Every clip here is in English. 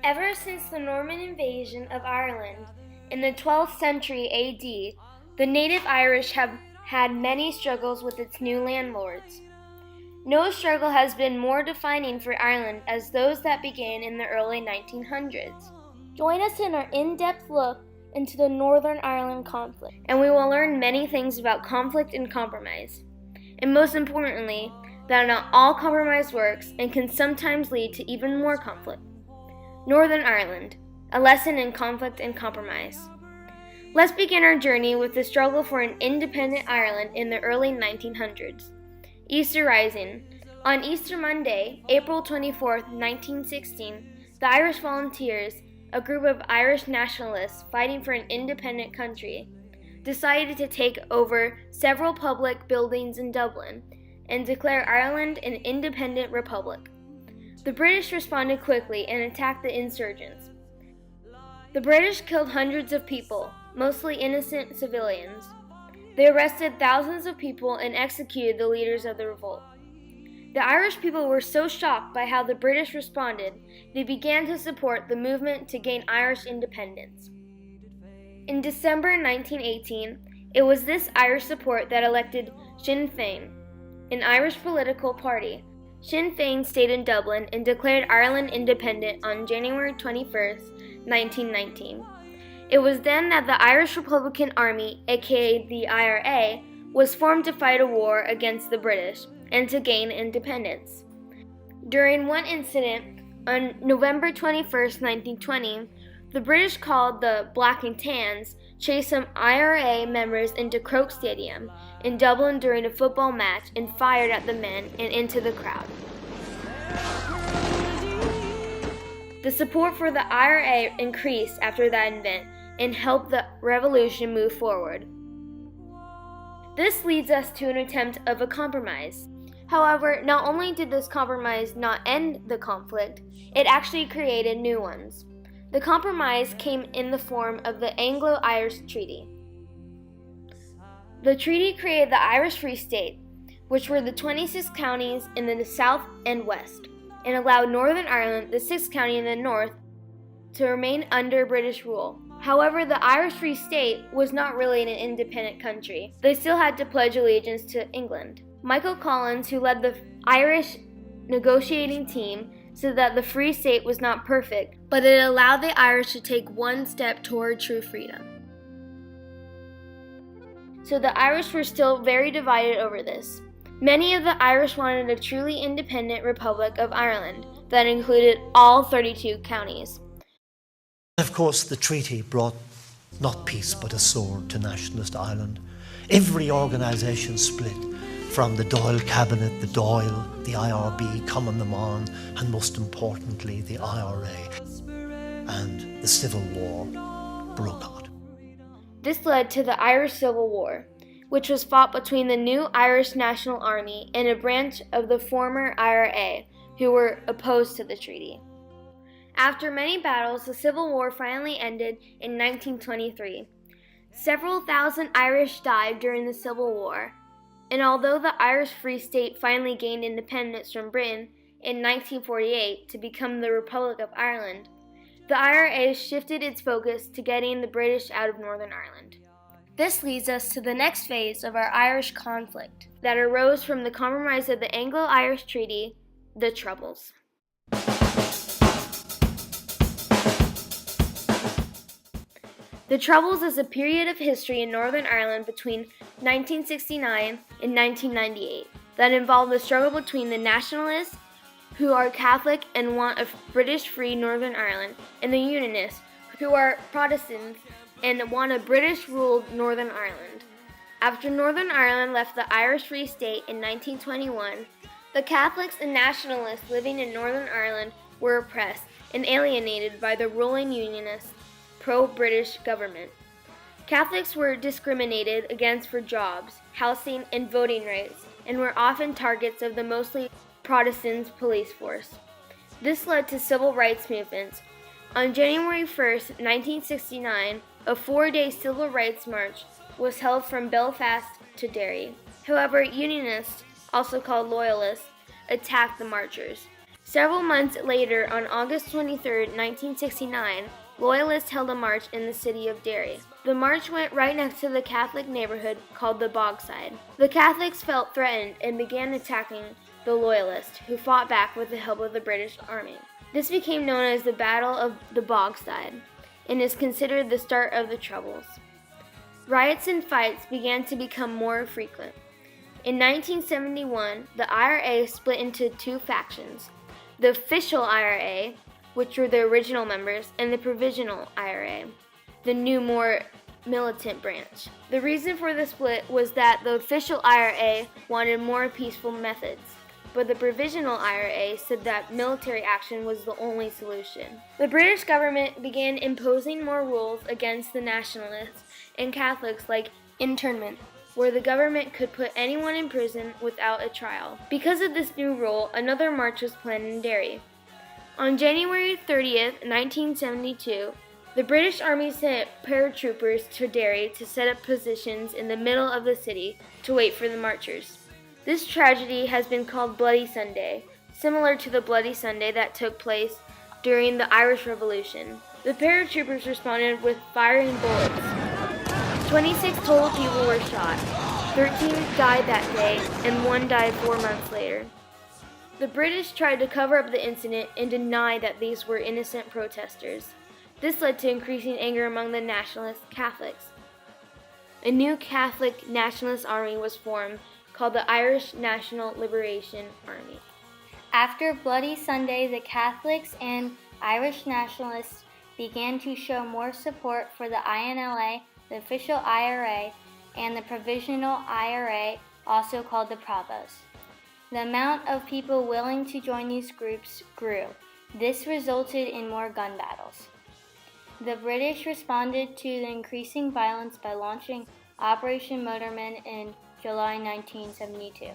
Ever since the Norman invasion of Ireland in the 12th century AD, the native Irish have had many struggles with its new landlords. No struggle has been more defining for Ireland as those that began in the early 1900s. Join us in our in-depth look into the Northern Ireland conflict, and we will learn many things about conflict and compromise. And most importantly, that not all compromise works and can sometimes lead to even more conflict. Northern Ireland, a lesson in conflict and compromise. Let's begin our journey with the struggle for an independent Ireland in the early 1900s. Easter Rising. On Easter Monday, April 24, 1916, the Irish Volunteers, a group of Irish nationalists fighting for an independent country, decided to take over several public buildings in Dublin and declare Ireland an independent republic. The British responded quickly and attacked the insurgents. The British killed hundreds of people, mostly innocent civilians. They arrested thousands of people and executed the leaders of the revolt. The Irish people were so shocked by how the British responded, they began to support the movement to gain Irish independence. In December 1918, it was this Irish support that elected Sinn Féin, an Irish political party. Sinn Féin stayed in Dublin and declared Ireland independent on January 21, 1919. It was then that the Irish Republican Army, aka the IRA, was formed to fight a war against the British and to gain independence. During one incident, on November 21, 1920, the British, called the Black and Tans, chased some IRA members into Croke Stadium in Dublin during a football match and fired at the men and into the crowd. The support for the IRA increased after that event and helped the revolution move forward. This leads us to an attempt of a compromise. However, not only did this compromise not end the conflict, it actually created new ones. The compromise came in the form of the Anglo-Irish Treaty. The treaty created the Irish Free State, which were the 26 counties in the south and west, and allowed Northern Ireland, the 6th county in the north, to remain under British rule. However, the Irish Free State was not really an independent country. They still had to pledge allegiance to England. Michael Collins, who led the Irish negotiating team, said that the Free State was not perfect, but it allowed the Irish to take one step toward true freedom. So the Irish were still very divided over this. Many of the Irish wanted a truly independent Republic of Ireland that included all 32 counties. Of course, the treaty brought not peace but a sword to nationalist Ireland. Every organisation split, from the Dáil Cabinet, the Dáil, the IRB, Common Naman, and most importantly, the IRA. And the Civil War broke out. This led to the Irish Civil War, which was fought between the new Irish National Army and a branch of the former IRA, who were opposed to the treaty. After many battles, the Civil War finally ended in 1923. Several thousand Irish died during the Civil War, and although the Irish Free State finally gained independence from Britain in 1948 to become the Republic of Ireland, the IRA shifted its focus to getting the British out of Northern Ireland. This leads us to the next phase of our Irish conflict that arose from the compromise of the Anglo-Irish Treaty, the Troubles. The Troubles is a period of history in Northern Ireland between 1969 and 1998 that involved the struggle between the nationalists, who are Catholic and want a British-free Northern Ireland, and the Unionists, who are Protestants and want a British-ruled Northern Ireland. After Northern Ireland left the Irish Free State in 1921, the Catholics and nationalists living in Northern Ireland were oppressed and alienated by the ruling Unionist, pro-British government. Catholics were discriminated against for jobs, housing, and voting rights, and were often targets of the mostly Protestant police force. This led to civil rights movements. On January 1, 1969, a 4-day civil rights march was held from Belfast to Derry. However, Unionists, also called Loyalists, attacked the marchers. Several months later, on August 23, 1969, Loyalists held a march in the city of Derry. The march went right next to the Catholic neighborhood called the Bogside. The Catholics felt threatened and began attacking the Loyalists, who fought back with the help of the British Army. This became known as the Battle of the Bogside and is considered the start of the Troubles. Riots and fights began to become more frequent. In 1971, the IRA split into two factions: the official IRA, which were the original members, and the provisional IRA, the new, more militant branch. The reason for the split was that the official IRA wanted more peaceful methods, but the provisional IRA said that military action was the only solution. The British government began imposing more rules against the nationalists and Catholics, like internment, where the government could put anyone in prison without a trial. Because of this new rule, another march was planned in Derry. On January 30th, 1972, the British Army sent paratroopers to Derry to set up positions in the middle of the city to wait for the marchers. This tragedy has been called Bloody Sunday, similar to the Bloody Sunday that took place during the Irish Revolution. The paratroopers responded with firing bullets. 26 total people were shot. 13 died that day, and 1 died 4 months later. The British tried to cover up the incident and deny that these were innocent protesters. This led to increasing anger among the nationalist Catholics. A new Catholic nationalist army was formed called the Irish National Liberation Army. After Bloody Sunday, the Catholics and Irish nationalists began to show more support for the INLA, the official IRA, and the provisional IRA, also called the Provos. The amount of people willing to join these groups grew. This resulted in more gun battles. The British responded to the increasing violence by launching Operation Motorman in July 1972.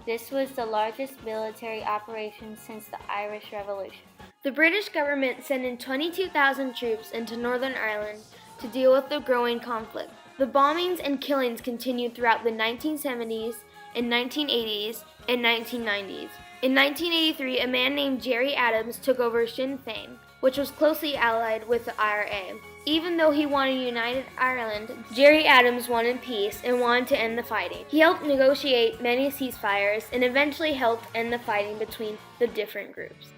This was the largest military operation since the Irish Revolution. The British government sent in 22,000 troops into Northern Ireland to deal with the growing conflict. The bombings and killings continued throughout the 1970s and 1980s and 1990s. In 1983, a man named Gerry Adams took over Sinn Féin, which was closely allied with the IRA. Even though he wanted a united Ireland, Gerry Adams wanted peace and wanted to end the fighting. He helped negotiate many ceasefires and eventually helped end the fighting between the different groups.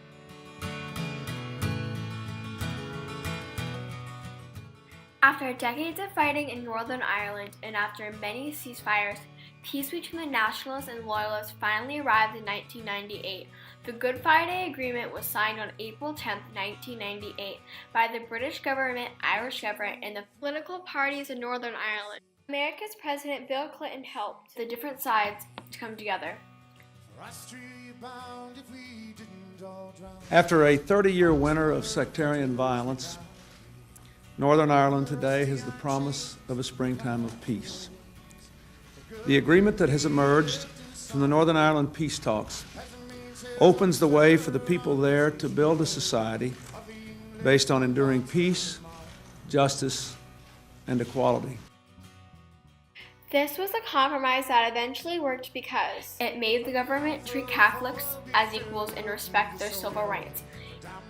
After decades of fighting in Northern Ireland and after many ceasefires, peace between the Nationalists and Loyalists finally arrived in 1998. The Good Friday Agreement was signed on April 10, 1998 by the British government, Irish government, and the political parties in Northern Ireland. America's President Bill Clinton helped the different sides to come together. After a 30-year winter of sectarian violence, Northern Ireland today has the promise of a springtime of peace. The agreement that has emerged from the Northern Ireland peace talks opens the way for the people there to build a society based on enduring peace, justice, and equality. This was a compromise that eventually worked because it made the government treat Catholics as equals and respect their civil rights.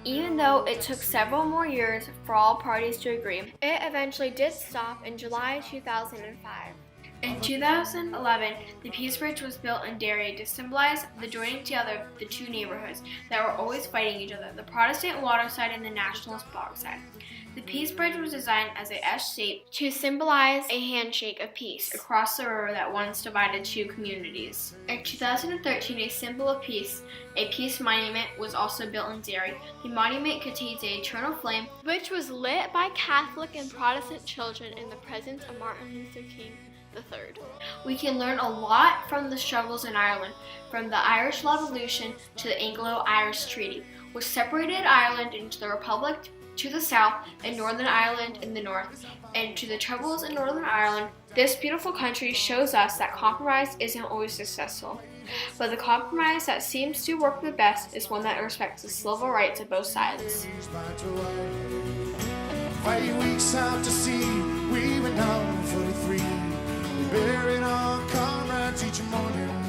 Even though it took several more years for all parties to agree, it eventually did stop in July 2005. In 2011, the Peace Bridge was built in Derry to symbolize the joining together of the two neighborhoods that were always fighting each other, the Protestant Waterside and the Nationalist Bogside. The Peace Bridge was designed as a S shape to symbolize a handshake of peace across the river that once divided two communities. In 2013, a symbol of peace, a peace monument, was also built in Derry. The monument contains an eternal flame, which was lit by Catholic and Protestant children in the presence of Martin Luther King III. We can learn a lot from the struggles in Ireland, from the Irish Revolution to the Anglo-Irish Treaty, which separated Ireland into the Republic to the south and Northern Ireland in the north, and to the Troubles in Northern Ireland. This beautiful country shows us that compromise isn't always successful, but the compromise that seems to work the best is one that respects the civil rights of both sides. 5 weeks out to sea, we went down 43. We buried our comrades each morning.